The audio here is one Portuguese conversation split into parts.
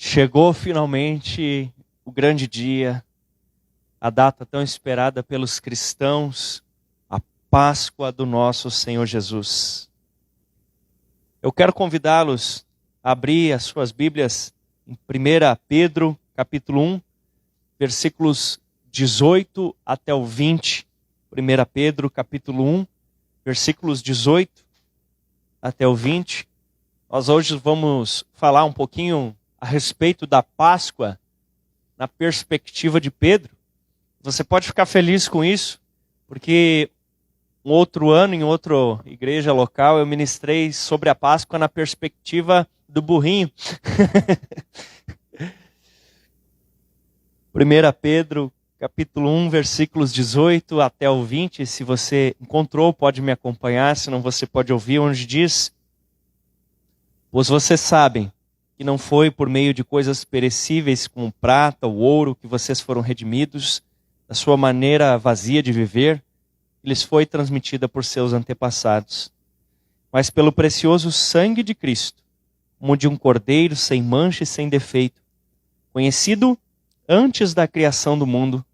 Chegou finalmente o grande dia, a data tão esperada pelos cristãos, a Páscoa do nosso Senhor Jesus. Eu quero convidá-los a abrir as suas Bíblias em 1 Pedro, capítulo 1, versículos 18 até o 20. 1 Pedro, capítulo 1, versículos 18 até o 20. Nós hoje vamos falar um pouquinho a respeito da Páscoa na perspectiva de Pedro. Você pode ficar feliz com isso, porque um outro ano, em outra igreja local, eu ministrei sobre a Páscoa na perspectiva do burrinho. 1 Pedro, capítulo 1, versículos 18 até o 20. Se você encontrou, pode me acompanhar, senão você pode ouvir, onde diz: pois vocês sabem que não foi por meio de coisas perecíveis como prata ou ouro que vocês foram redimidos da sua maneira vazia de viver, que lhes foi transmitida por seus antepassados, mas pelo precioso sangue de Cristo, como de um cordeiro sem mancha e sem defeito, conhecido antes da criação do mundo,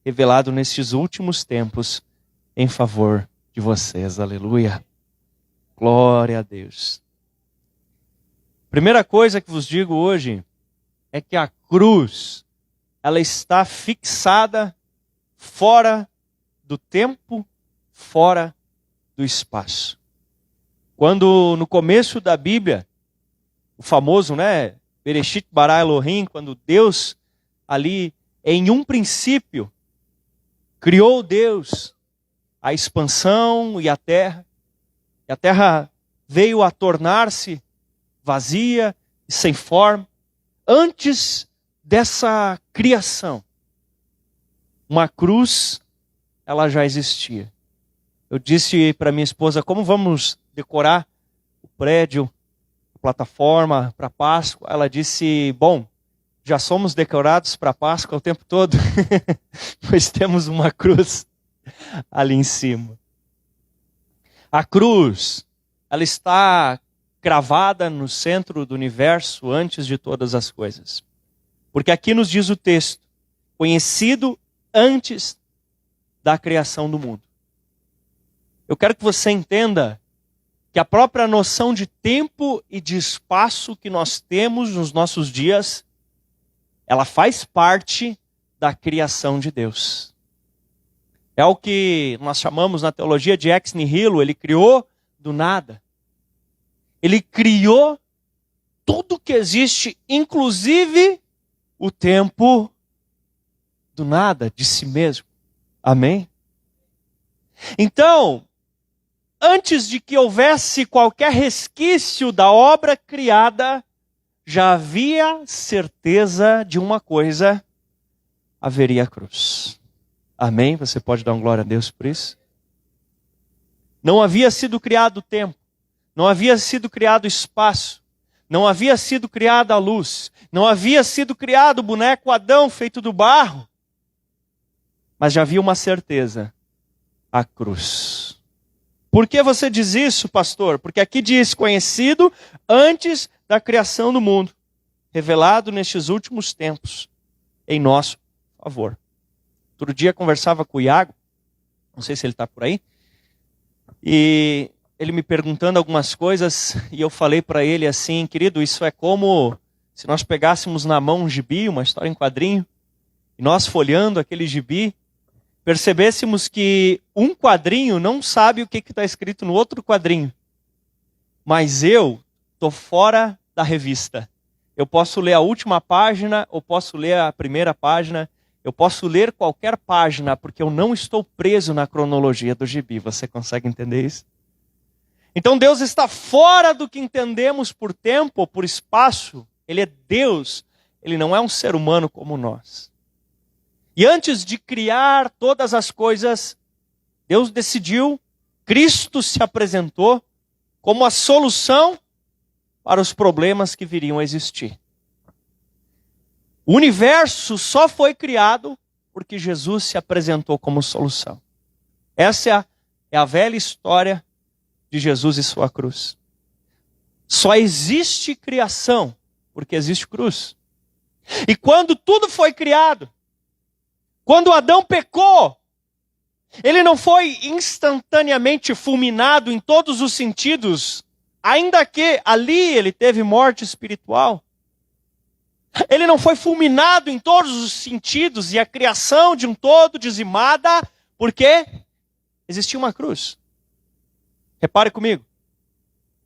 revelado nestes últimos tempos em favor de vocês. Aleluia. Glória a Deus. Primeira coisa que vos digo hoje é que a cruz, ela está fixada fora do tempo, fora do espaço. Quando no começo da Bíblia, o famoso, Bereshit bara Elohim, quando Deus ali em um princípio criou Deus a expansão e a terra veio a tornar-se vazia e sem forma. Antes dessa criação, uma cruz, ela já existia. Eu disse para minha esposa: como vamos decorar o prédio, a plataforma para Páscoa? Ela disse: bom, já somos decorados para Páscoa o tempo todo, pois temos uma cruz ali em cima. A cruz, ela está cravada no centro do universo antes de todas as coisas. Porque aqui nos diz o texto: conhecido antes da criação do mundo. Eu quero que você entenda que a própria noção de tempo e de espaço que nós temos nos nossos dias, ela faz parte da criação de Deus. É o que nós chamamos na teologia de ex nihilo. Ele criou do nada. Ele criou tudo que existe, inclusive o tempo do nada, de si mesmo. Amém? Então, antes de que houvesse qualquer resquício da obra criada, já havia certeza de uma coisa: haveria a cruz. Amém? Você pode dar uma glória a Deus por isso? Não havia sido criado o tempo. Não havia sido criado o espaço, não havia sido criada a luz, não havia sido criado o boneco Adão feito do barro, mas já havia uma certeza: a cruz. Por que você diz isso, pastor? Porque aqui diz: conhecido antes da criação do mundo, revelado nestes últimos tempos, em nosso favor. Outro dia conversava com o Iago, não sei se ele está por aí, e ele me perguntando algumas coisas, e eu falei para ele assim: querido, isso é como se nós pegássemos na mão um gibi, uma história em quadrinho, e nós folheando aquele gibi, percebêssemos que um quadrinho não sabe o que está escrito no outro quadrinho. Mas eu estou fora da revista. Eu posso ler a última página, ou posso ler a primeira página, eu posso ler qualquer página, porque eu não estou preso na cronologia do gibi. Você consegue entender isso? Então Deus está fora do que entendemos por tempo ou por espaço. Ele é Deus, ele não é um ser humano como nós. E antes de criar todas as coisas, Deus decidiu, Cristo se apresentou como a solução para os problemas que viriam a existir. O universo só foi criado porque Jesus se apresentou como solução. Essa é a velha história de Jesus e sua cruz. Só existe criação porque existe cruz. E quando tudo foi criado, quando Adão pecou, ele não foi instantaneamente fulminado em todos os sentidos, ainda que ali ele teve morte espiritual. Ele não foi fulminado em todos os sentidos e a criação de um todo dizimada, porque existia uma cruz. Repare comigo,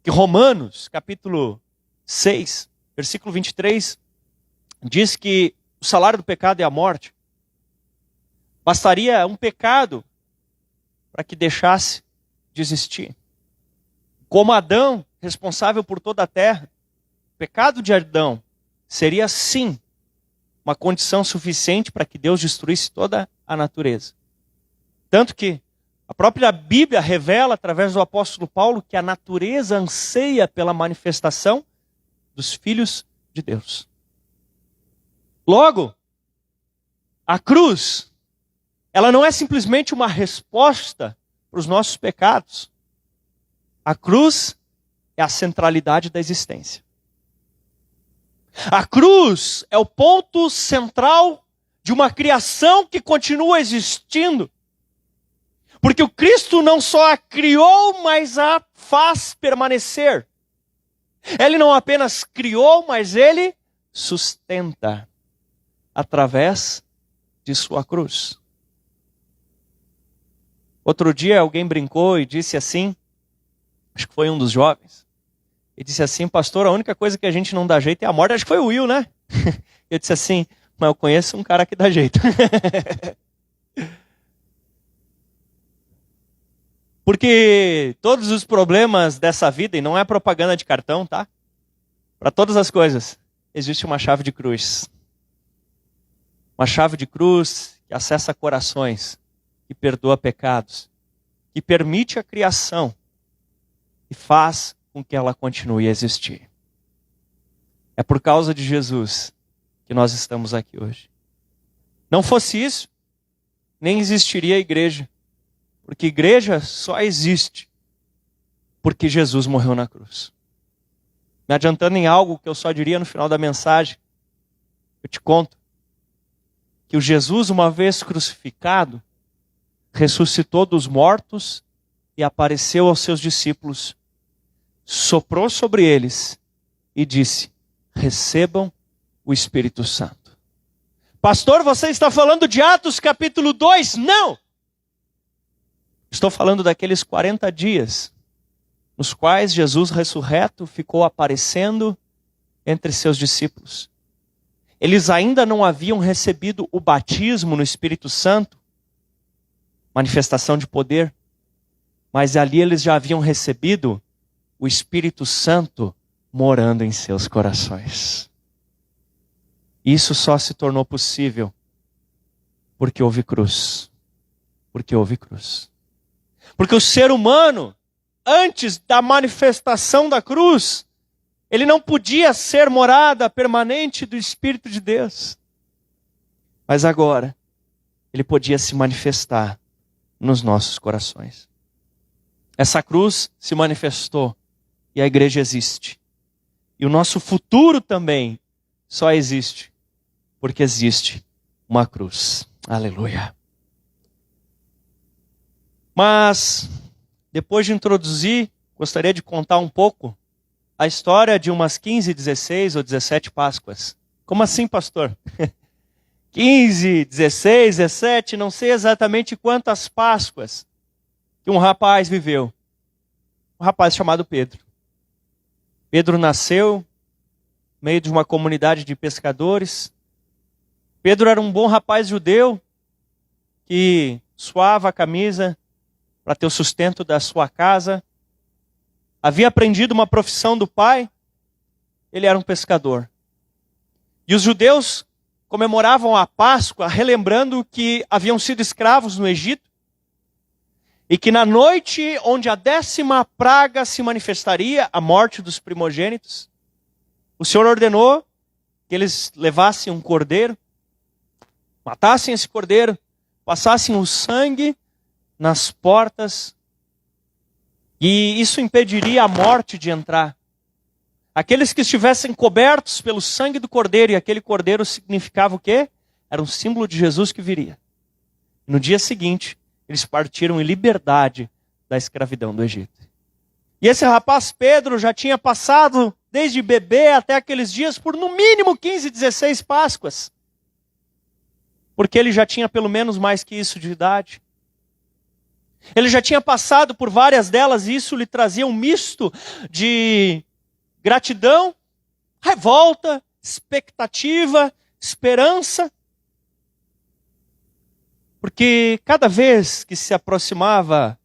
que Romanos, capítulo 6, versículo 23, diz que o salário do pecado é a morte. Bastaria um pecado para que deixasse de existir. Como Adão, responsável por toda a terra, o pecado de Adão seria sim uma condição suficiente para que Deus destruísse toda a natureza. Tanto que a própria Bíblia revela, através do apóstolo Paulo, que a natureza anseia pela manifestação dos filhos de Deus. Logo, a cruz, ela não é simplesmente uma resposta para os nossos pecados. A cruz é a centralidade da existência. A cruz é o ponto central de uma criação que continua existindo. Porque o Cristo não só a criou, mas a faz permanecer. Ele não apenas criou, mas ele sustenta através de sua cruz. Outro dia alguém brincou e disse assim, acho que foi um dos jovens, e disse assim: pastor, a única coisa que a gente não dá jeito é a morte. Acho que foi o Will, né? Eu disse assim: mas eu conheço um cara que dá jeito. Porque todos os problemas dessa vida, e não é propaganda de cartão, tá? Para todas as coisas, existe uma chave de cruz. Uma chave de cruz que acessa corações, que perdoa pecados, que permite a criação e faz com que ela continue a existir. É por causa de Jesus que nós estamos aqui hoje. Não fosse isso, nem existiria a igreja. Porque igreja só existe porque Jesus morreu na cruz. Me adiantando em algo que eu só diria no final da mensagem, eu te conto que o Jesus, uma vez crucificado, ressuscitou dos mortos e apareceu aos seus discípulos, soprou sobre eles e disse: recebam o Espírito Santo. Pastor, você está falando de Atos capítulo 2? Não! Estou falando daqueles 40 dias, nos quais Jesus ressurreto ficou aparecendo entre seus discípulos. Eles ainda não haviam recebido o batismo no Espírito Santo, manifestação de poder, mas ali eles já haviam recebido o Espírito Santo morando em seus corações. Isso só se tornou possível porque houve cruz. Porque houve cruz. Porque o ser humano, antes da manifestação da cruz, ele não podia ser morada permanente do Espírito de Deus. Mas agora, ele podia se manifestar nos nossos corações. Essa cruz se manifestou e a igreja existe. E o nosso futuro também só existe porque existe uma cruz. Aleluia. Mas, depois de introduzir, gostaria de contar um pouco a história de umas 15, 16 ou 17 Páscoas. Como assim, pastor? 15, 16, 17, não sei exatamente quantas Páscoas que um rapaz viveu. Um rapaz chamado Pedro. Pedro nasceu no meio de uma comunidade de pescadores. Pedro era um bom rapaz judeu que suava a camisa para ter o sustento da sua casa. Havia aprendido uma profissão do pai. Ele era um pescador. E os judeus comemoravam a Páscoa relembrando que haviam sido escravos no Egito e que na noite onde a 10ª praga se manifestaria, a morte dos primogênitos, o Senhor ordenou que eles levassem um cordeiro, matassem esse cordeiro, passassem o sangue nas portas, e isso impediria a morte de entrar. Aqueles que estivessem cobertos pelo sangue do Cordeiro, e aquele Cordeiro significava o quê? Era um símbolo de Jesus que viria. No dia seguinte, eles partiram em liberdade da escravidão do Egito. E esse rapaz Pedro já tinha passado, desde bebê até aqueles dias, por no mínimo 15, 16 Páscoas. Porque ele já tinha pelo menos mais que isso de idade. Ele já tinha passado por várias delas e isso lhe trazia um misto de gratidão, revolta, expectativa, esperança. Porque cada vez que se aproximava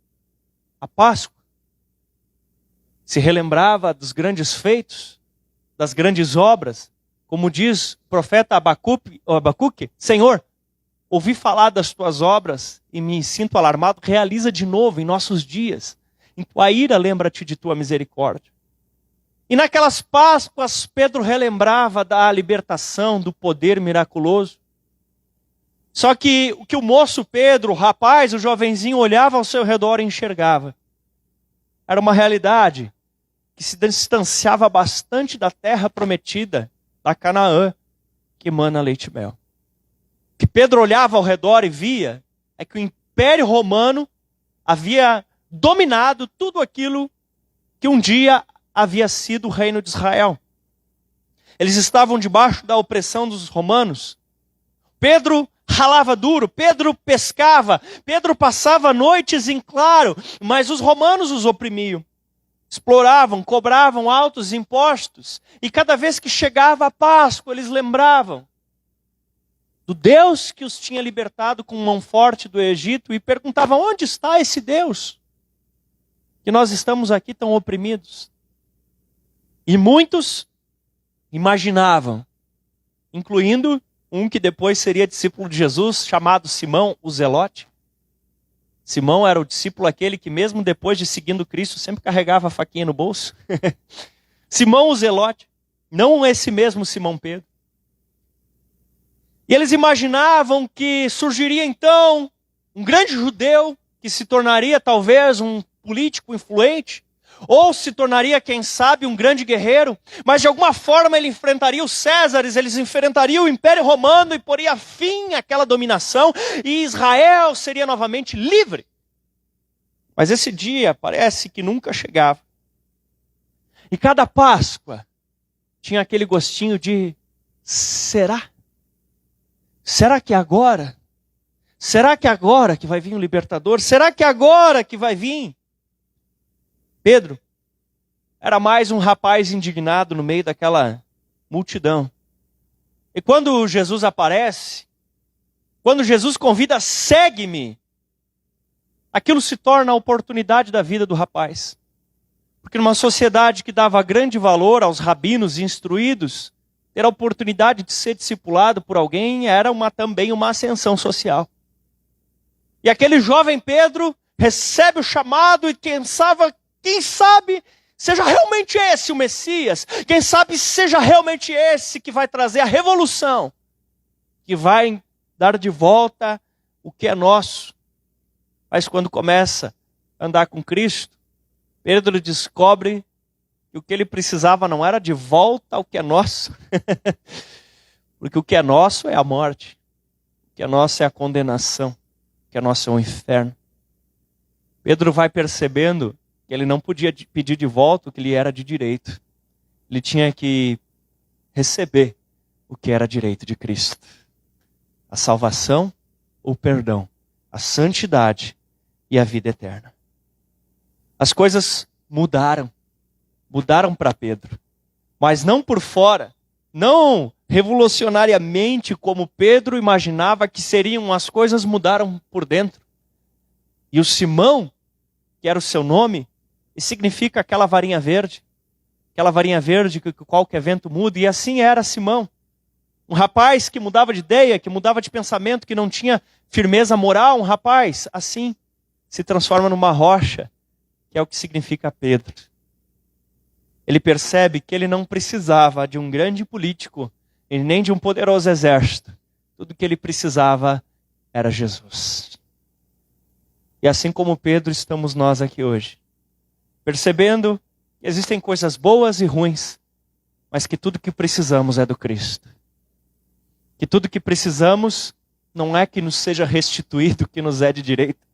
a Páscoa, se relembrava dos grandes feitos, das grandes obras, como diz o profeta Abacuque, Senhor, ouvi falar das tuas obras e me sinto alarmado, realiza de novo em nossos dias. Em tua ira lembra-te de tua misericórdia. E naquelas Páscoas, Pedro relembrava da libertação, do poder miraculoso. Só que o que o moço Pedro, o rapaz, o jovenzinho, olhava ao seu redor e enxergava era uma realidade que se distanciava bastante da terra prometida, da Canaã, que emana leite e mel. O que Pedro olhava ao redor e via é que o Império Romano havia dominado tudo aquilo que um dia havia sido o reino de Israel. Eles estavam debaixo da opressão dos romanos. Pedro ralava duro, Pedro pescava, Pedro passava noites em claro, mas os romanos os oprimiam. Exploravam, cobravam altos impostos, e cada vez que chegava a Páscoa, eles lembravam do Deus que os tinha libertado com mão forte do Egito e perguntavam: onde está esse Deus? Que nós estamos aqui tão oprimidos. E muitos imaginavam, incluindo um que depois seria discípulo de Jesus, chamado Simão, o Zelote. Simão era o discípulo aquele que mesmo depois de seguindo Cristo, sempre carregava a faquinha no bolso. Simão, o Zelote, não esse mesmo Simão Pedro. E eles imaginavam que surgiria então um grande judeu que se tornaria talvez um político influente, ou se tornaria, quem sabe, um grande guerreiro, mas de alguma forma ele enfrentaria os Césares, eles enfrentariam o Império Romano e poria fim àquela dominação, e Israel seria novamente livre. Mas esse dia parece que nunca chegava. E cada Páscoa tinha aquele gostinho de: será? Será que agora? Será que agora que vai vir o libertador? Será que agora que vai vir? Pedro era mais um rapaz indignado no meio daquela multidão. E quando Jesus aparece, quando Jesus convida: segue-me, aquilo se torna a oportunidade da vida do rapaz. Porque numa sociedade que dava grande valor aos rabinos instruídos, ter a oportunidade de ser discipulado por alguém era também uma ascensão social. E aquele jovem Pedro recebe o chamado e quem sabe seja realmente esse o Messias. Quem sabe seja realmente esse que vai trazer a revolução, que vai dar de volta o que é nosso. Mas quando começa a andar com Cristo, Pedro descobre que o que ele precisava não era de volta ao que é nosso. Porque o que é nosso é a morte. O que é nosso é a condenação. O que é nosso é o inferno. Pedro vai percebendo que ele não podia pedir de volta o que lhe era de direito. Ele tinha que receber o que era direito de Cristo. A salvação, o perdão, a santidade e a vida eterna. As coisas mudaram. Mudaram para Pedro. Mas não por fora. Não revolucionariamente como Pedro imaginava que seriam. As coisas mudaram por dentro. E o Simão, que era o seu nome, e significa aquela varinha verde que qualquer vento muda, e assim era Simão. Um rapaz que mudava de ideia, que mudava de pensamento, que não tinha firmeza moral, um rapaz assim se transforma numa rocha, que é o que significa Pedro. Ele percebe que ele não precisava de um grande político, e nem de um poderoso exército. Tudo que ele precisava era Jesus. E assim como Pedro, estamos nós aqui hoje. Percebendo que existem coisas boas e ruins, mas que tudo que precisamos é do Cristo. Que tudo que precisamos não é que nos seja restituído o que nos é de direito,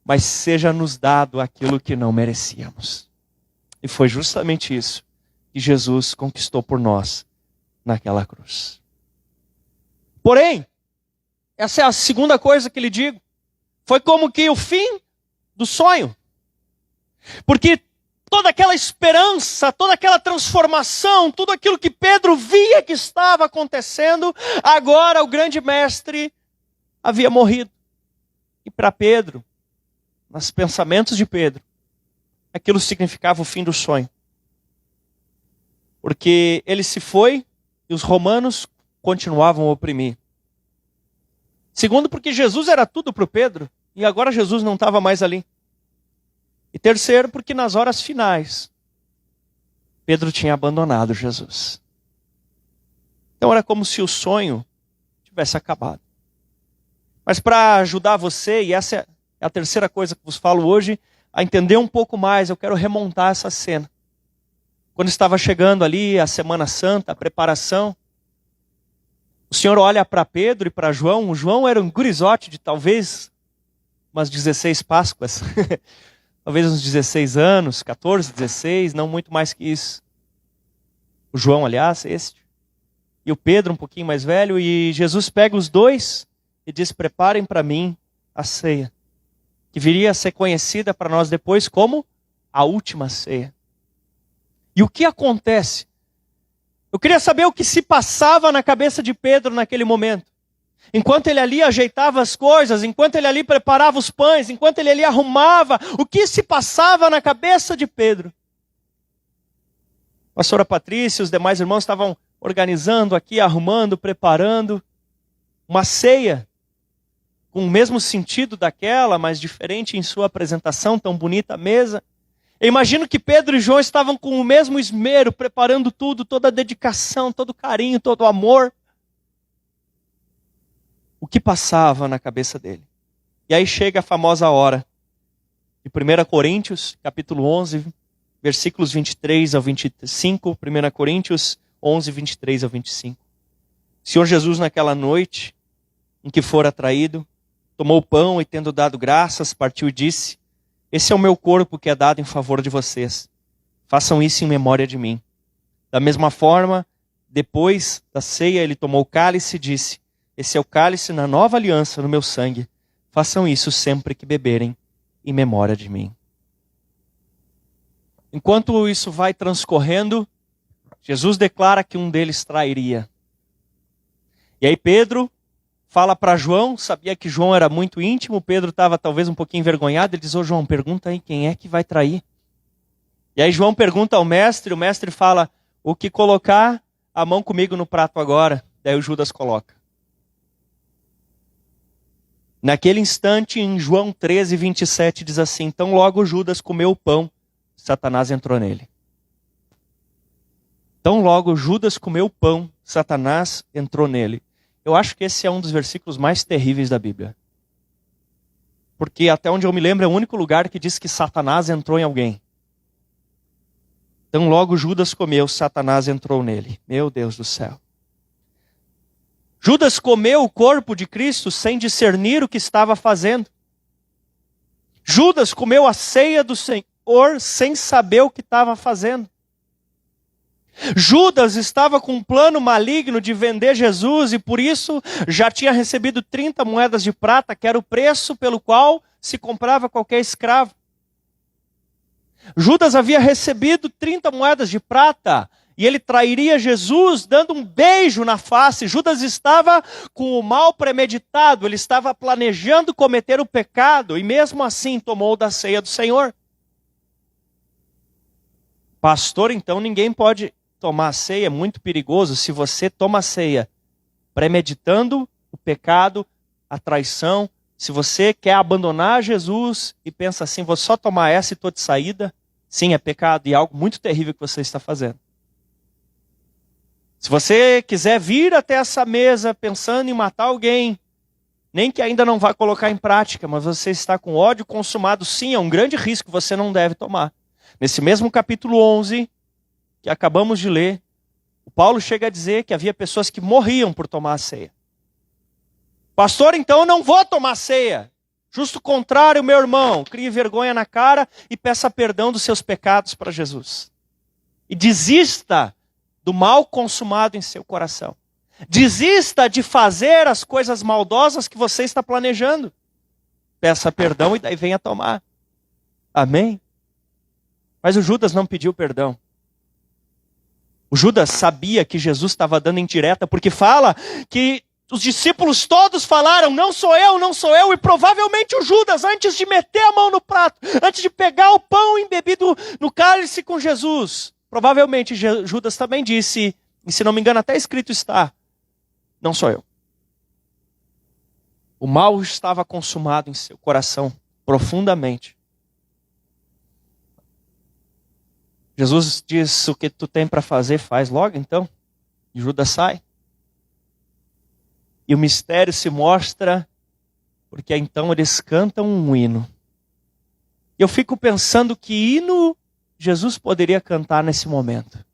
mas seja nos dado aquilo que não merecíamos. E foi justamente isso que Jesus conquistou por nós naquela cruz. Porém, essa é a segunda coisa que lhe digo. Foi como que o fim do sonho. Porque toda aquela esperança, toda aquela transformação, tudo aquilo que Pedro via que estava acontecendo, agora o grande mestre havia morrido. E para Pedro, nos pensamentos de Pedro, aquilo significava o fim do sonho. Porque ele se foi e os romanos continuavam a oprimir. Segundo, porque Jesus era tudo para o Pedro e agora Jesus não estava mais ali. E terceiro, porque nas horas finais, Pedro tinha abandonado Jesus. Então era como se o sonho tivesse acabado. Mas para ajudar você, e essa é a terceira coisa que vos falo hoje, a entender um pouco mais, eu quero remontar essa cena. Quando estava chegando ali a Semana Santa, a preparação, o Senhor olha para Pedro e para João. O João era um gurizote de talvez umas 16 Páscoas. Talvez uns 16 anos, 14, 16, não muito mais que isso. O João, aliás, este. E o Pedro, um pouquinho mais velho. E Jesus pega os dois e diz: preparem para mim a ceia, que viria a ser conhecida para nós depois como a última ceia. E o que acontece? Eu queria saber o que se passava na cabeça de Pedro naquele momento. Enquanto ele ali ajeitava as coisas, enquanto ele ali preparava os pães, enquanto ele ali arrumava, o que se passava na cabeça de Pedro? A pastora Patrícia e os demais irmãos estavam organizando aqui, arrumando, preparando uma ceia com o mesmo sentido daquela, mas diferente em sua apresentação, tão bonita a mesa. Eu imagino que Pedro e João estavam com o mesmo esmero, preparando tudo, toda a dedicação, todo o carinho, todo o amor. O que passava na cabeça dele? E aí chega a famosa hora de 1 Coríntios, capítulo 11, versículos 23 ao 25, 1 Coríntios 11, 23 ao 25. O Senhor Jesus, naquela noite em que fora traído, tomou o pão e, tendo dado graças, partiu e disse: esse é o meu corpo que é dado em favor de vocês. Façam isso em memória de mim. Da mesma forma, depois da ceia, ele tomou o cálice e disse: esse é o cálice na nova aliança no meu sangue. Façam isso sempre que beberem, em memória de mim. Enquanto isso vai transcorrendo, Jesus declara que um deles trairia. E aí Pedro fala para João, sabia que João era muito íntimo, Pedro estava talvez um pouquinho envergonhado, ele diz: ô João, pergunta aí quem é que vai trair. E aí João pergunta ao mestre, o mestre fala: o que colocar a mão comigo no prato agora? Daí o Judas coloca. Naquele instante, em João 13, 27, diz assim: então logo Judas comeu o pão, Satanás entrou nele. Então logo Judas comeu o pão, Satanás entrou nele. Eu acho que esse é um dos versículos mais terríveis da Bíblia. Porque até onde eu me lembro é o único lugar que diz que Satanás entrou em alguém. Então logo Judas comeu, Satanás entrou nele. Meu Deus do céu. Judas comeu o corpo de Cristo sem discernir o que estava fazendo. Judas comeu a ceia do Senhor sem saber o que estava fazendo. Judas estava com um plano maligno de vender Jesus e por isso já tinha recebido 30 moedas de prata, que era o preço pelo qual se comprava qualquer escravo. Judas havia recebido 30 moedas de prata e ele trairia Jesus dando um beijo na face. Judas estava com o mal premeditado, ele estava planejando cometer o pecado e mesmo assim tomou da ceia do Senhor. Pastor, então ninguém pode tomar a ceia, é muito perigoso. Se você toma a ceia premeditando o pecado, a traição, se você quer abandonar Jesus e pensa assim, vou só tomar essa e estou de saída, sim, é pecado e é algo muito terrível que você está fazendo. Se você quiser vir até essa mesa pensando em matar alguém, nem que ainda não vá colocar em prática, mas você está com ódio consumado, sim, é um grande risco que você não deve tomar. Nesse mesmo capítulo 11, que acabamos de ler, Paulo chega a dizer que havia pessoas que morriam por tomar a ceia. Pastor, então eu não vou tomar ceia. Justo contrário, meu irmão, crie vergonha na cara e peça perdão dos seus pecados para Jesus. E desista do mal consumado em seu coração. Desista de fazer as coisas maldosas que você está planejando. Peça perdão e daí venha tomar. Amém? Mas o Judas não pediu perdão. O Judas sabia que Jesus estava dando indireta, porque fala que os discípulos todos falaram, não sou eu, e provavelmente o Judas, antes de meter a mão no prato, antes de pegar o pão embebido no cálice com Jesus, provavelmente Judas também disse, e se não me engano até escrito está, não sou eu. O mal estava consumado em seu coração profundamente. Jesus diz, o que tu tem para fazer, faz logo então. E Judas sai. E o mistério se mostra, porque então eles cantam um hino. Eu fico pensando que hino Jesus poderia cantar nesse momento.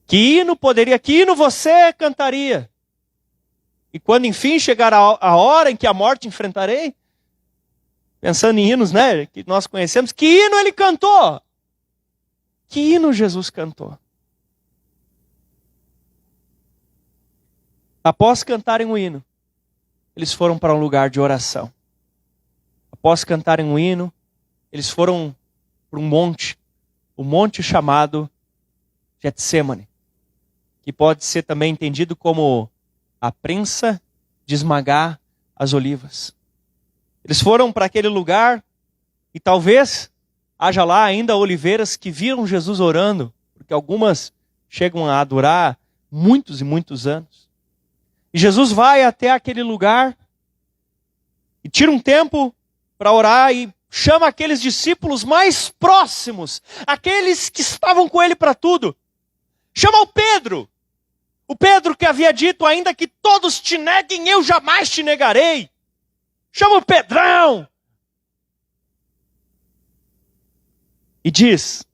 Que hino você cantaria? E quando enfim chegar a hora em que a morte enfrentarei, pensando em hinos, né, que nós conhecemos, que hino ele cantou? Que hino Jesus cantou? Após cantarem o hino, eles foram para um lugar de oração. Após cantarem o hino, eles foram para um monte, o monte chamado Getsêmani, que pode ser também entendido como a prensa de esmagar as olivas. Eles foram para aquele lugar e talvez haja lá ainda oliveiras que viram Jesus orando, porque algumas chegam a durar muitos e muitos anos. E Jesus vai até aquele lugar e tira um tempo para orar e chama aqueles discípulos mais próximos, aqueles que estavam com ele para tudo. Chama o Pedro que havia dito, ainda que todos te neguem, eu jamais te negarei. Chama o Pedrão. E diz,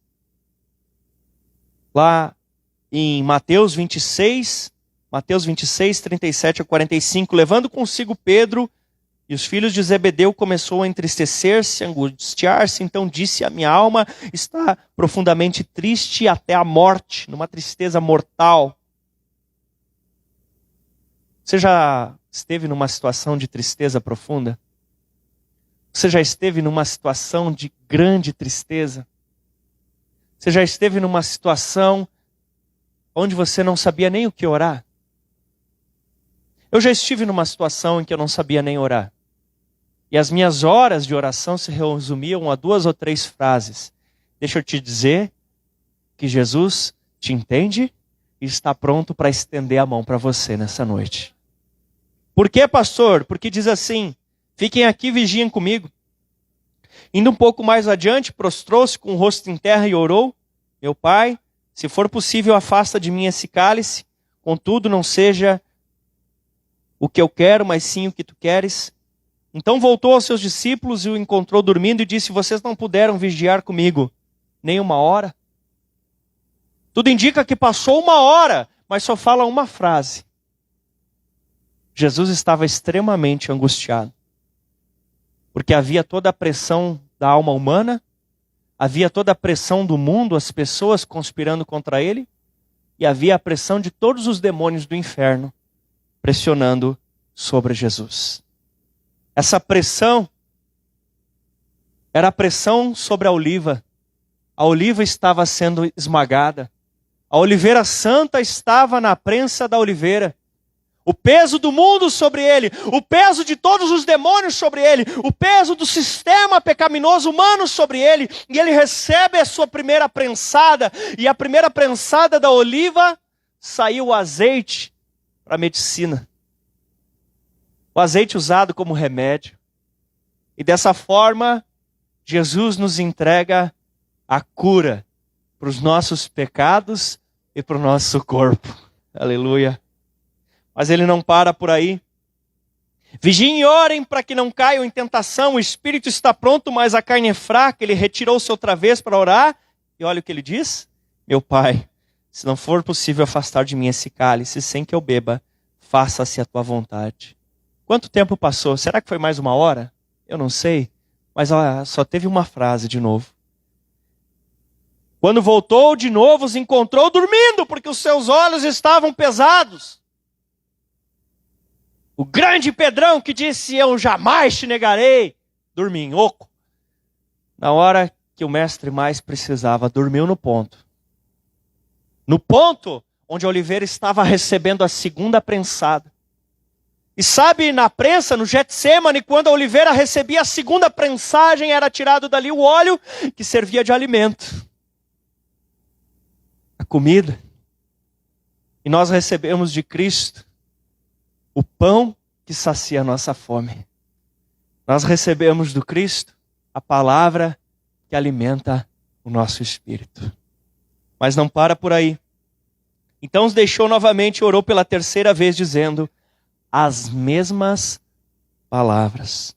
lá em Mateus 26, 37 a 45, levando consigo Pedro e os filhos de Zebedeu, começou a entristecer-se, a angustiar-se, então disse, a minha alma está profundamente triste até a morte, numa tristeza mortal. Você já esteve numa situação de tristeza profunda? Você já esteve numa situação de grande tristeza? Você já esteve numa situação onde você não sabia nem o que orar? Eu já estive numa situação em que eu não sabia nem orar. E as minhas horas de oração se resumiam a 2 ou 3 frases. Deixa eu te dizer que Jesus te entende e está pronto para estender a mão para você nessa noite. Por quê, pastor? Porque diz assim, fiquem aqui, vigiem comigo. Indo um pouco mais adiante, prostrou-se com o rosto em terra e orou, meu pai, se for possível, afasta de mim esse cálice, contudo não seja o que eu quero, mas sim o que tu queres. Então voltou aos seus discípulos e o encontrou dormindo e disse, vocês não puderam vigiar comigo nem 1 hora? Tudo indica que passou 1 hora, mas só fala uma frase. Jesus estava extremamente angustiado, porque havia toda a pressão da alma humana, havia toda a pressão do mundo, as pessoas conspirando contra ele, e havia a pressão de todos os demônios do inferno pressionando sobre Jesus. Essa pressão era a pressão sobre a oliva. A oliva estava sendo esmagada. A oliveira santa estava na prensa da oliveira. O peso do mundo sobre ele, o peso de todos os demônios sobre ele, o peso do sistema pecaminoso humano sobre ele, e ele recebe a sua primeira prensada, e a primeira prensada da oliva saiu o azeite para a medicina. O azeite usado como remédio. E dessa forma, Jesus nos entrega a cura para os nossos pecados e para o nosso corpo. Aleluia. Mas ele não para por aí. Vigiem e orem para que não caiam em tentação. O espírito está pronto, mas a carne é fraca. Ele retirou-se outra vez para orar. E olha o que ele diz. Meu pai, Se não for possível afastar de mim esse cálice sem que eu beba, faça-se a tua vontade. Quanto tempo passou? Será que foi mais 1 hora? Eu não sei. Mas só teve uma frase de novo. Quando voltou de novo, os encontrou dormindo, porque os seus olhos estavam pesados. O grande Pedrão que disse, eu jamais te negarei, dormia em oco. Na hora que o mestre mais precisava, dormiu no ponto. No ponto onde Oliveira estava recebendo a segunda prensada. E sabe, na prensa, no Getsêmani, quando a Oliveira recebia a segunda prensagem, era tirado dali o óleo que servia de alimento. A comida. E nós recebemos de Cristo o pão que sacia a nossa fome. Nós recebemos do Cristo a palavra que alimenta o nosso espírito. Mas não para por aí. Então os deixou novamente e orou pela terceira vez, dizendo as mesmas palavras.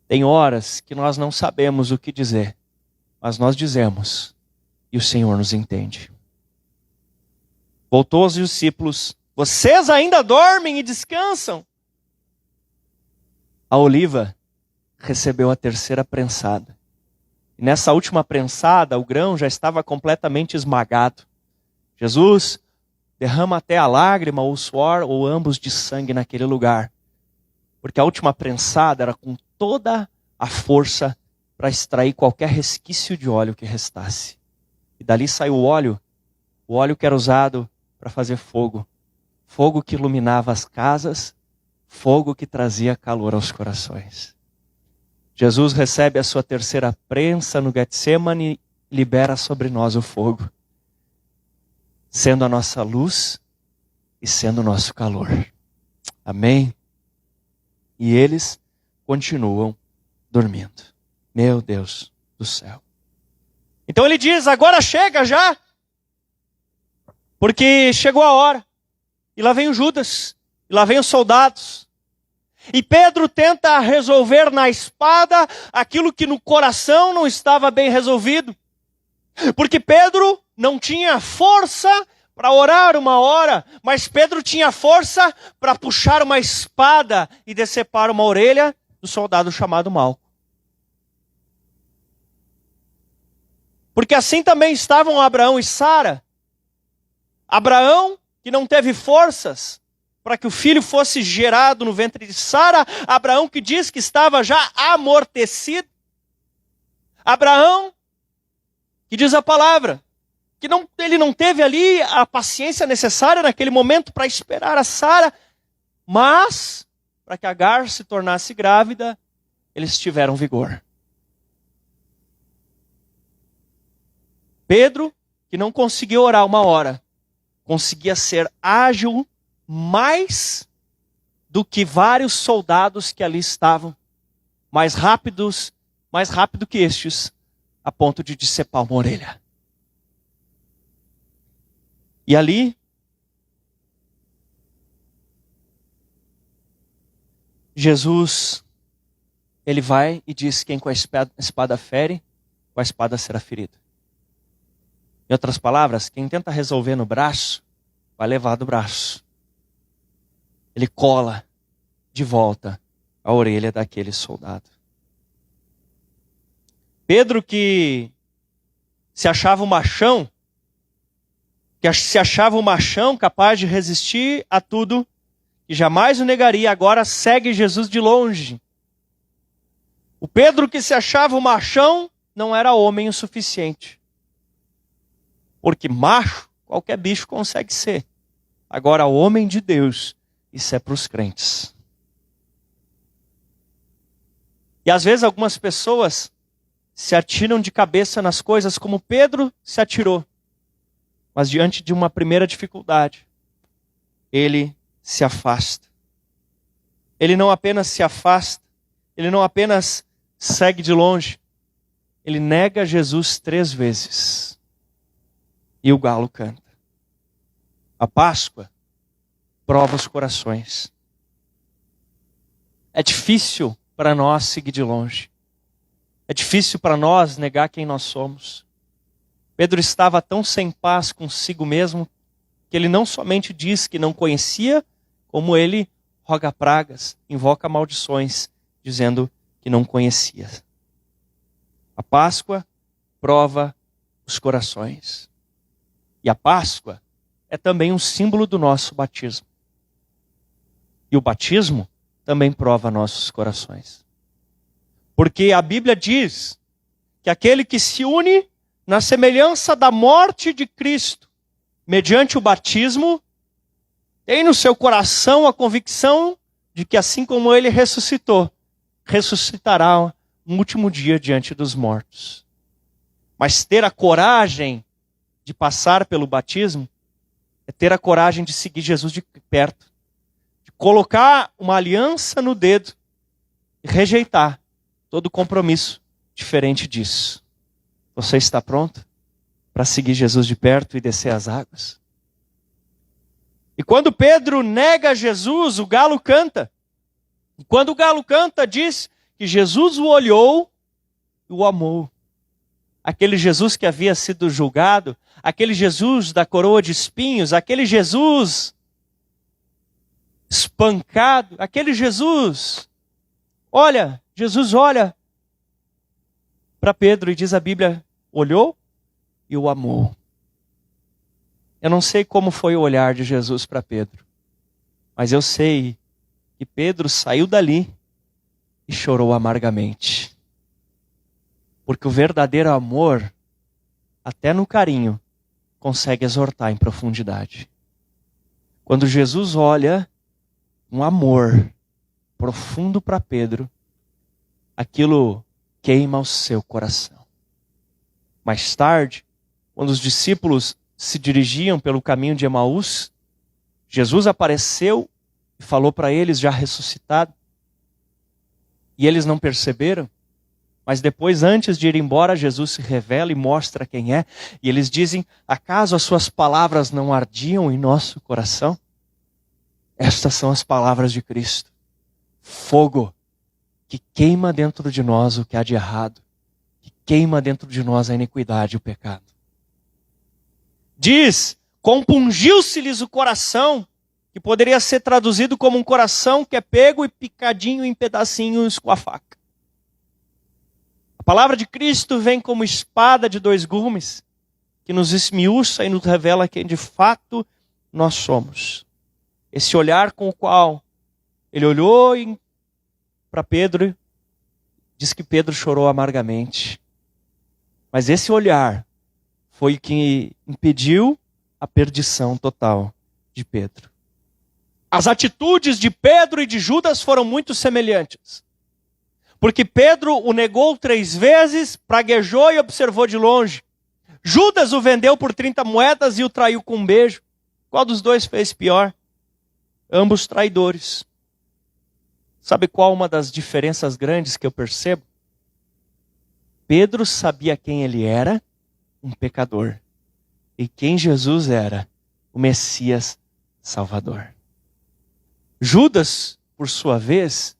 Tem horas que nós não sabemos o que dizer, mas nós dizemos e o Senhor nos entende. Voltou aos discípulos, vocês ainda dormem e descansam? A oliva recebeu a terceira prensada. E nessa última prensada, o grão já estava completamente esmagado. Jesus derrama até a lágrima, ou o suor, ou ambos de sangue naquele lugar. Porque a última prensada era com toda a força para extrair qualquer resquício de óleo que restasse. E dali saiu o óleo que era usado para fazer fogo. Fogo que iluminava as casas, fogo que trazia calor aos corações. Jesus recebe a sua terceira prensa no Getsêmani e libera sobre nós o fogo, sendo a nossa luz e sendo o nosso calor. Amém? E eles continuam dormindo. Meu Deus do céu. Então ele diz, agora chega já, porque chegou a hora. E lá vem o Judas, e lá vem os soldados. E Pedro tenta resolver na espada aquilo que no coração não estava bem resolvido. Porque Pedro não tinha força para orar 1 hora, mas Pedro tinha força para puxar uma espada e decepar uma orelha do soldado chamado Malco. Porque assim também estavam Abraão e Sara. Abraão, que não teve forças para que o filho fosse gerado no ventre de Sara. Abraão que diz que estava já amortecido. Abraão, que diz a palavra, que ele não teve ali a paciência necessária naquele momento para esperar a Sara, mas para que Agar se tornasse grávida, eles tiveram vigor. Pedro, que não conseguiu orar 1 hora, conseguia ser ágil mais do que vários soldados que ali estavam, mais rápido que estes, a ponto de decepar uma orelha. E ali, Jesus, ele vai e diz, quem com a espada fere, com a espada será ferido. Em outras palavras, quem tenta resolver no braço, vai levar do braço. Ele cola de volta a orelha daquele soldado. Pedro, que se achava um machão, capaz de resistir a tudo, e jamais o negaria, agora segue Jesus de longe. O Pedro que se achava um machão, não era homem o suficiente. Porque macho, qualquer bicho consegue ser. Agora, o homem de Deus, isso é para os crentes. E às vezes algumas pessoas se atiram de cabeça nas coisas como Pedro se atirou. Mas diante de uma primeira dificuldade, ele se afasta. Ele não apenas se afasta, ele não apenas segue de longe, ele nega Jesus 3 vezes. E o galo canta. A Páscoa prova os corações. É difícil para nós seguir de longe. É difícil para nós negar quem nós somos. Pedro estava tão sem paz consigo mesmo que ele não somente diz que não conhecia, como ele roga pragas, invoca maldições, dizendo que não conhecia. A Páscoa prova os corações. E a Páscoa é também um símbolo do nosso batismo. E o batismo também prova nossos corações. Porque a Bíblia diz que aquele que se une na semelhança da morte de Cristo, mediante o batismo, tem no seu coração a convicção de que assim como ele ressuscitou, ressuscitará no último dia diante dos mortos. Mas ter a coragem de passar pelo batismo é ter a coragem de seguir Jesus de perto, de colocar uma aliança no dedo e rejeitar todo compromisso diferente disso. Você está pronto para seguir Jesus de perto e descer as águas? E quando Pedro nega Jesus, o galo canta. E quando o galo canta, diz que Jesus o olhou e o amou. Aquele Jesus que havia sido julgado, aquele Jesus da coroa de espinhos, aquele Jesus espancado, aquele Jesus. Olha, Jesus olha para Pedro e diz a Bíblia, olhou e o amou. Eu não sei como foi o olhar de Jesus para Pedro, mas eu sei que Pedro saiu dali e chorou amargamente. Porque o verdadeiro amor, até no carinho, consegue exortar em profundidade. Quando Jesus olha um amor profundo para Pedro, aquilo queima o seu coração. Mais tarde, quando os discípulos se dirigiam pelo caminho de Emaús, Jesus apareceu e falou para eles, já ressuscitado, e eles não perceberam. Mas depois, antes de ir embora, Jesus se revela e mostra quem é. E eles dizem, acaso as suas palavras não ardiam em nosso coração? Estas são as palavras de Cristo. Fogo que queima dentro de nós o que há de errado. Que queima dentro de nós a iniquidade e o pecado. Diz, compungiu-se-lhes o coração, que poderia ser traduzido como um coração que é pego e picadinho em pedacinhos com a faca. A palavra de Cristo vem como espada de dois gumes, que nos esmiuça e nos revela quem de fato nós somos. Esse olhar com o qual ele olhou para Pedro, diz que Pedro chorou amargamente. Mas esse olhar foi o que impediu a perdição total de Pedro. As atitudes de Pedro e de Judas foram muito semelhantes. Porque Pedro o negou 3 vezes, praguejou e observou de longe. Judas o vendeu por 30 moedas e o traiu com um beijo. Qual dos dois fez pior? Ambos traidores. Sabe qual uma das diferenças grandes que eu percebo? Pedro sabia quem ele era, um pecador. E quem Jesus era, o Messias Salvador. Judas, por sua vez,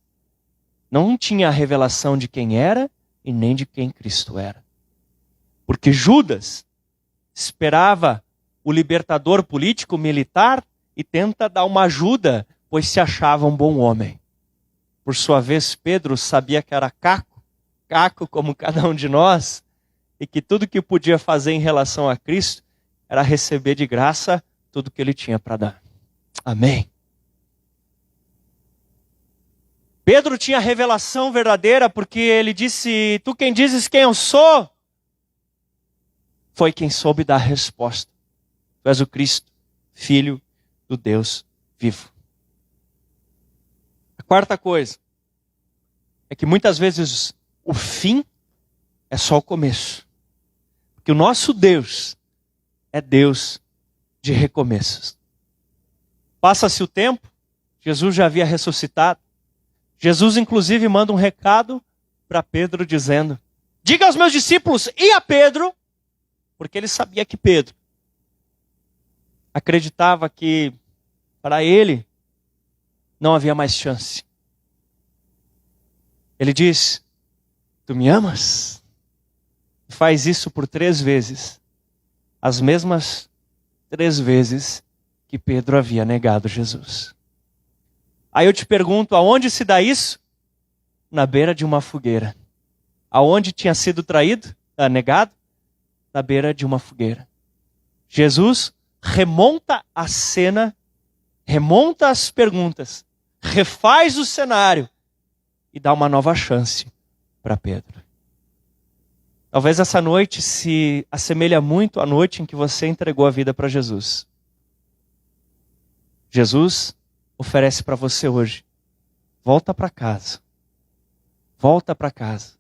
não tinha a revelação de quem era e nem de quem Cristo era. Porque Judas esperava o libertador político militar e tenta dar uma ajuda, pois se achava um bom homem. Por sua vez, Pedro sabia que era caco como cada um de nós, e que tudo que podia fazer em relação a Cristo era receber de graça tudo que ele tinha para dar. Amém. Pedro tinha a revelação verdadeira porque ele disse, tu quem dizes quem eu sou? Foi quem soube dar a resposta. Tu és o Cristo, Filho do Deus vivo. A quarta coisa é que muitas vezes o fim é só o começo. Porque o nosso Deus é Deus de recomeços. Passa-se o tempo, Jesus já havia ressuscitado. Jesus, inclusive, manda um recado para Pedro dizendo, diga aos meus discípulos e a Pedro, porque ele sabia que Pedro acreditava que para ele não havia mais chance. Ele diz, tu me amas? Faz isso por 3 vezes as mesmas 3 vezes que Pedro havia negado Jesus. Aí eu te pergunto, aonde se dá isso? Na beira de uma fogueira. Aonde tinha sido negado? Na beira de uma fogueira. Jesus remonta a cena, remonta as perguntas, refaz o cenário e dá uma nova chance para Pedro. Talvez essa noite se assemelha muito à noite em que você entregou a vida para Jesus. Jesus oferece para você hoje: volta para casa. Volta para casa.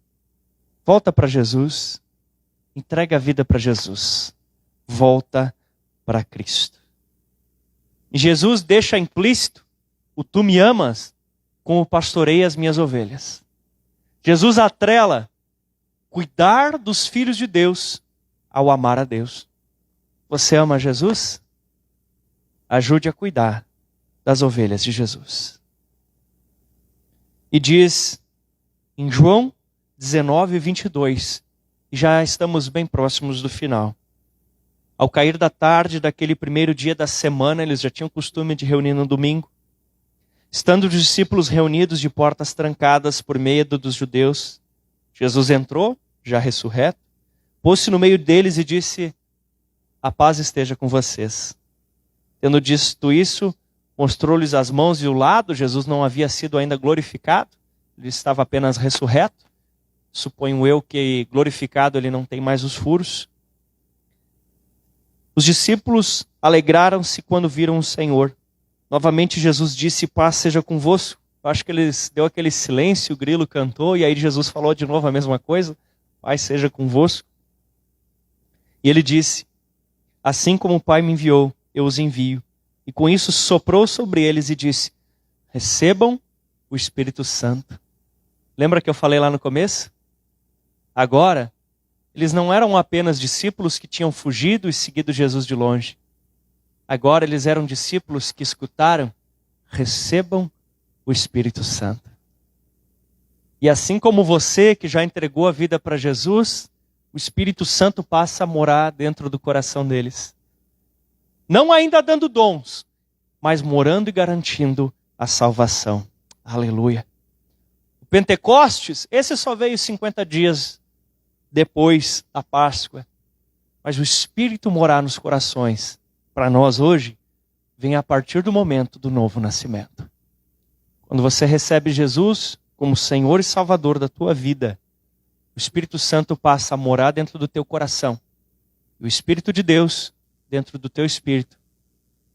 Volta para Jesus. Entrega a vida para Jesus. Volta para Cristo. E Jesus deixa implícito o tu me amas com o pastorei as minhas ovelhas. Jesus atrela cuidar dos filhos de Deus ao amar a Deus. Você ama Jesus? Ajude a cuidar das ovelhas de Jesus. E diz em João 19, 22, e já estamos bem próximos do final. Ao cair da tarde daquele primeiro dia da semana, eles já tinham costume de reunir no domingo. Estando os discípulos reunidos de portas trancadas por medo dos judeus, Jesus entrou, já ressurreto, pôs-se no meio deles e disse: a paz esteja com vocês. Tendo dito isso, mostrou-lhes as mãos e o lado. Jesus não havia sido ainda glorificado, ele estava apenas ressurreto. Suponho eu que glorificado ele não tem mais os furos. Os discípulos alegraram-se quando viram o Senhor. Novamente Jesus disse: paz seja convosco. Eu acho que eles deu aquele silêncio, o grilo cantou, e aí Jesus falou de novo a mesma coisa: paz seja convosco. E ele disse: assim como o Pai me enviou, eu os envio. E com isso soprou sobre eles e disse: recebam o Espírito Santo. Lembra que eu falei lá no começo? Agora, eles não eram apenas discípulos que tinham fugido e seguido Jesus de longe. Agora eles eram discípulos que escutaram: recebam o Espírito Santo. E assim como você que já entregou a vida para Jesus, o Espírito Santo passa a morar dentro do coração deles. Não ainda dando dons, mas morando e garantindo a salvação. Aleluia. O Pentecostes, esse só veio 50 dias depois da Páscoa. Mas o Espírito morar nos corações, para nós hoje, vem a partir do momento do novo nascimento. Quando você recebe Jesus como Senhor e Salvador da tua vida, o Espírito Santo passa a morar dentro do teu coração. E o Espírito de Deus, dentro do teu espírito,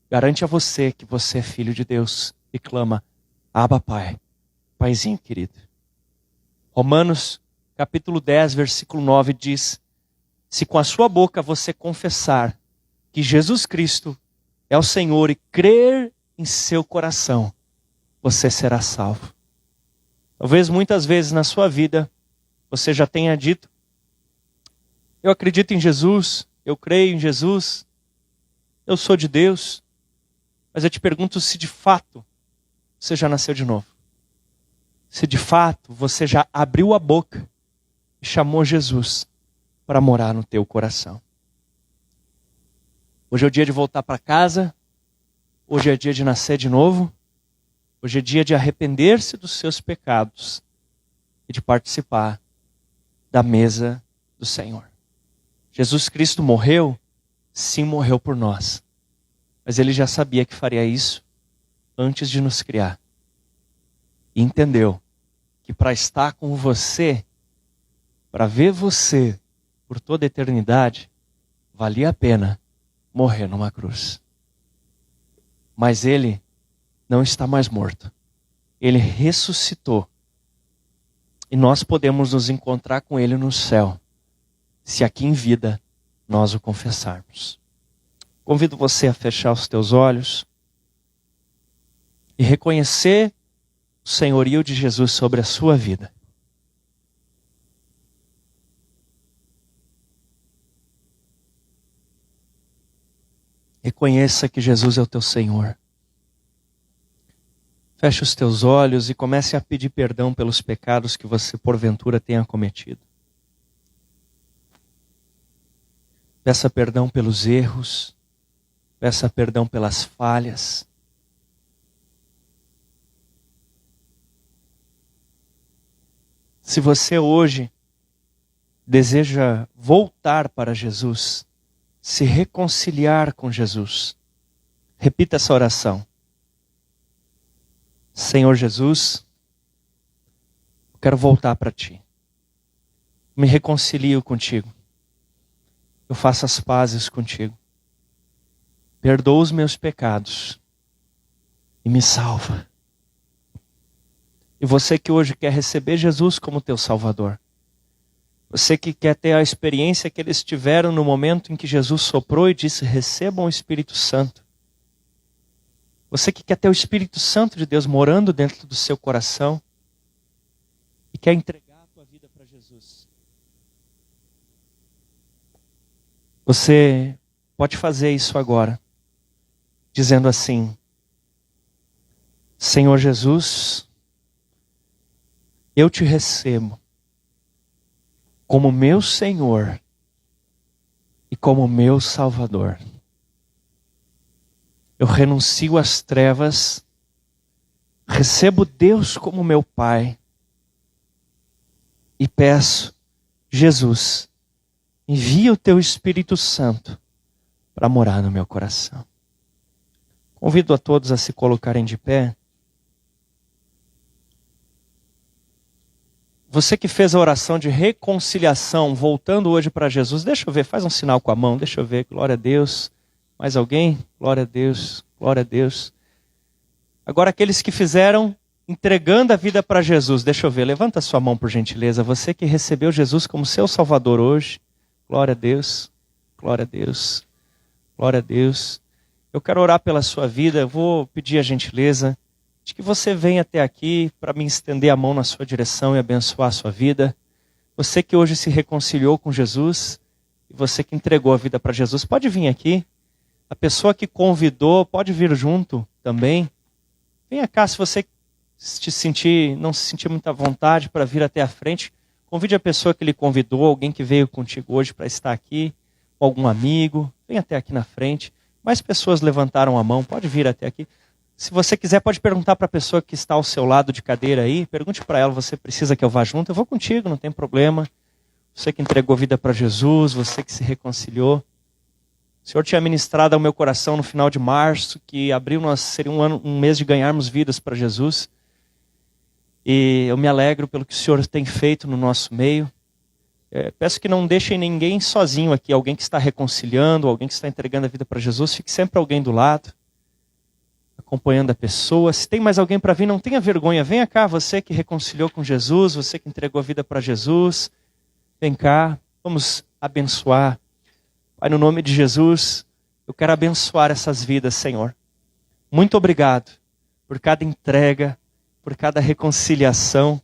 garante a você que você é filho de Deus e clama: Abba, Pai, Paizinho querido. Romanos capítulo 10, versículo 9 diz: se com a sua boca você confessar que Jesus Cristo é o Senhor e crer em seu coração, você será salvo. Talvez muitas vezes na sua vida você já tenha dito: eu acredito em Jesus, eu creio em Jesus, eu sou de Deus. Mas eu te pergunto se de fato você já nasceu de novo. Se de fato você já abriu a boca e chamou Jesus para morar no teu coração. Hoje é o dia de voltar para casa. Hoje é dia de nascer de novo. Hoje é dia de arrepender-se dos seus pecados e de participar da mesa do Senhor. Jesus Cristo morreu? Sim, morreu por nós. Mas ele já sabia que faria isso antes de nos criar. E entendeu que para estar com você, para ver você por toda a eternidade, valia a pena morrer numa cruz. Mas ele não está mais morto. Ele ressuscitou. E nós podemos nos encontrar com ele no céu, se aqui em vida nós o confessarmos. Convido você a fechar os teus olhos e reconhecer o senhorio de Jesus sobre a sua vida. Reconheça que Jesus é o teu Senhor. Feche os teus olhos e comece a pedir perdão pelos pecados que você porventura tenha cometido. Peça perdão pelos erros. Peça perdão pelas falhas. Se você hoje deseja voltar para Jesus, se reconciliar com Jesus, repita essa oração. Senhor Jesus, eu quero voltar para Ti. Me reconcilio contigo. Eu faço as pazes contigo. Perdoa os meus pecados e me salva. E você que hoje quer receber Jesus como teu Salvador, você que quer ter a experiência que eles tiveram no momento em que Jesus soprou e disse, recebam o Espírito Santo. Você que quer ter o Espírito Santo de Deus morando dentro do seu coração e quer entregar a tua vida para Jesus. Você pode fazer isso agora, dizendo assim, Senhor Jesus, eu te recebo como meu Senhor e como meu Salvador. Eu renuncio às trevas, recebo Deus como meu Pai e peço, Jesus, envia o teu Espírito Santo para morar no meu coração. Convido a todos a se colocarem de pé. Você que fez a oração de reconciliação, voltando hoje para Jesus, deixa eu ver, faz um sinal com a mão, deixa eu ver, glória a Deus. Mais alguém? Glória a Deus, glória a Deus. Agora aqueles que fizeram, entregando a vida para Jesus, deixa eu ver, levanta a sua mão por gentileza. Você que recebeu Jesus como seu Salvador hoje, glória a Deus, glória a Deus, glória a Deus. Eu quero orar pela sua vida, eu vou pedir a gentileza de que você venha até aqui para me estender a mão na sua direção e abençoar a sua vida. Você que hoje se reconciliou com Jesus e você que entregou a vida para Jesus, pode vir aqui. A pessoa que convidou pode vir junto também. Venha cá, se você não se sentir muita vontade para vir até a frente, convide a pessoa que lhe convidou, alguém que veio contigo hoje para estar aqui, ou algum amigo, venha até aqui na frente. Mais pessoas levantaram a mão, pode vir até aqui. Se você quiser, pode perguntar para a pessoa que está ao seu lado de cadeira aí. Pergunte para ela, você precisa que eu vá junto? Eu vou contigo, não tem problema. Você que entregou vida para Jesus, você que se reconciliou. O Senhor tinha ministrado ao meu coração no final de março, que abril seria um mês de ganharmos vidas para Jesus. E eu me alegro pelo que o Senhor tem feito no nosso meio. Peço que não deixem ninguém sozinho aqui, alguém que está reconciliando, alguém que está entregando a vida para Jesus, fique sempre alguém do lado, acompanhando a pessoa. Se tem mais alguém para vir, não tenha vergonha. Venha cá, você que reconciliou com Jesus, você que entregou a vida para Jesus. Vem cá, vamos abençoar. Pai, no nome de Jesus, eu quero abençoar essas vidas, Senhor. Muito obrigado por cada entrega, por cada reconciliação.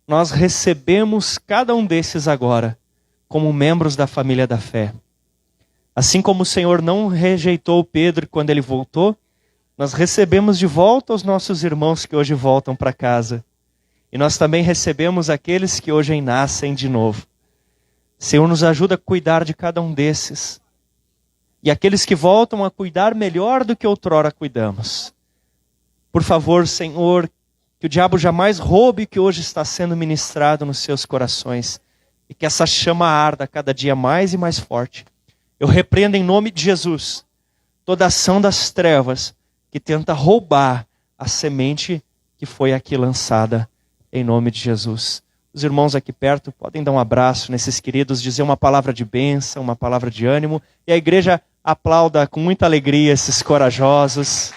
Nós recebemos cada um desses agora como membros da família da fé. Assim como o Senhor não rejeitou Pedro quando ele voltou, nós recebemos de volta os nossos irmãos que hoje voltam para casa. E nós também recebemos aqueles que hoje nascem de novo. Senhor, nos ajuda a cuidar de cada um desses. E aqueles que voltam a cuidar melhor do que outrora cuidamos. Por favor, Senhor, que o diabo jamais roube o que hoje está sendo ministrado nos seus corações. E que essa chama arda cada dia mais e mais forte. Eu repreendo em nome de Jesus toda ação das trevas que tenta roubar a semente que foi aqui lançada em nome de Jesus. Os irmãos aqui perto podem dar um abraço nesses queridos, dizer uma palavra de bênção, uma palavra de ânimo. E a igreja aplauda com muita alegria esses corajosos.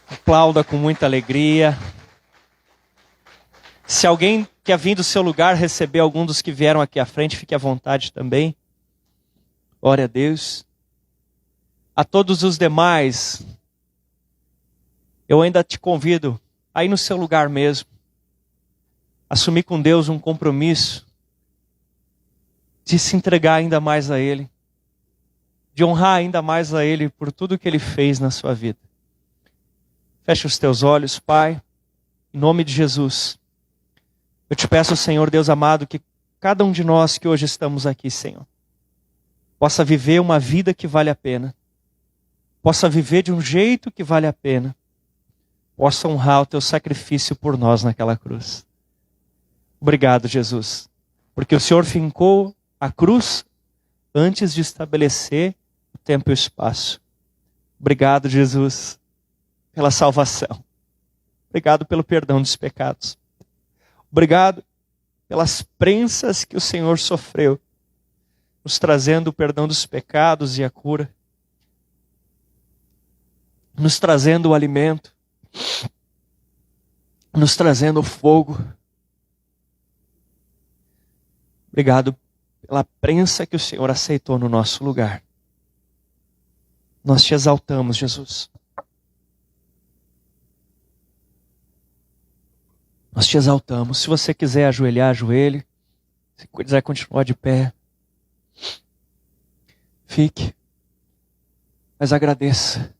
Aplauda com muita alegria. Se alguém quer vir do seu lugar receber algum dos que vieram aqui à frente, fique à vontade também. Glória a Deus. A todos os demais, eu ainda te convido a ir no seu lugar mesmo. Assumir com Deus um compromisso de se entregar ainda mais a Ele. De honrar ainda mais a Ele por tudo que Ele fez na sua vida. Feche os teus olhos, Pai, em nome de Jesus. Eu te peço, Senhor Deus amado, que cada um de nós que hoje estamos aqui, Senhor, possa viver uma vida que vale a pena, possa viver de um jeito que vale a pena, possa honrar o teu sacrifício por nós naquela cruz. Obrigado, Jesus, porque o Senhor fincou a cruz antes de estabelecer o tempo e o espaço. Obrigado, Jesus, pela salvação. Obrigado pelo perdão dos pecados. Obrigado pelas prensas que o Senhor sofreu, nos trazendo o perdão dos pecados e a cura, nos trazendo o alimento, nos trazendo o fogo. Obrigado pela prensa que o Senhor aceitou no nosso lugar. Nós te exaltamos, Jesus. Nós te exaltamos. Se você quiser ajoelhar, ajoelhe. Se quiser continuar de pé, fique. Mas agradeça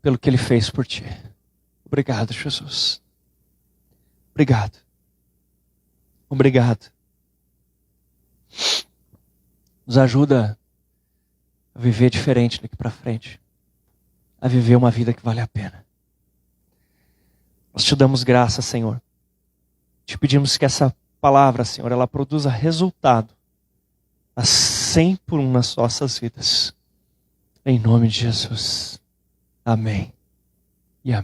pelo que Ele fez por ti. Obrigado, Jesus. Obrigado. Obrigado. Nos ajuda a viver diferente daqui para frente. A viver uma vida que vale a pena. Nós te damos graça, Senhor. Te pedimos que essa palavra, Senhor, ela produza resultado a 100 por 1 nas nossas vidas. Em nome de Jesus. Amém. E amém.